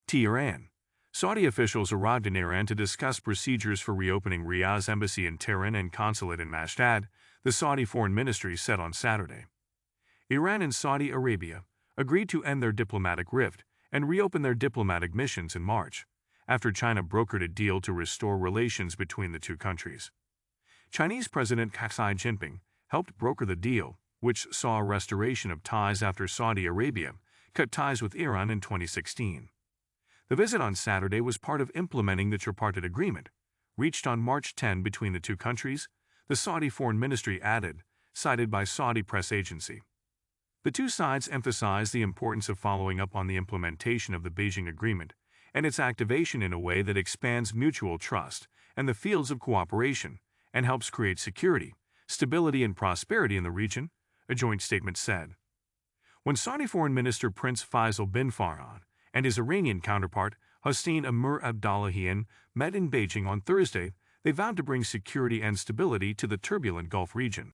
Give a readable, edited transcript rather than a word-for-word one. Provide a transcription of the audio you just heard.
Tehran. Saudi officials arrived in Iran to discuss procedures for reopening Riyadh's embassy in Tehran and consulate in Mashtad, the Saudi Foreign Ministry said on Saturday. Iran and Saudi Arabia agreed to end their diplomatic rift and reopen their diplomatic missions in March, after China brokered a deal to restore relations between the two countries. Chinese President Xi Jinping helped broker the deal, which saw a restoration of ties after Saudi Arabia cut ties with Iran in 2016. The visit on Saturday was part of implementing the tripartite agreement, reached on March 10 between the two countries, the Saudi Foreign Ministry added, cited by Saudi press agency. The two sides emphasized the importance of following up on the implementation of the Beijing Agreement and its activation in a way that expands mutual trust and the fields of cooperation and helps create security, stability, and prosperity in the region, a joint statement said. When Saudi Foreign Minister Prince Faisal bin Farhan and his Iranian counterpart, Hossein Amir Abdollahian, met in Beijing on Thursday, they vowed to bring security and stability to the turbulent Gulf region.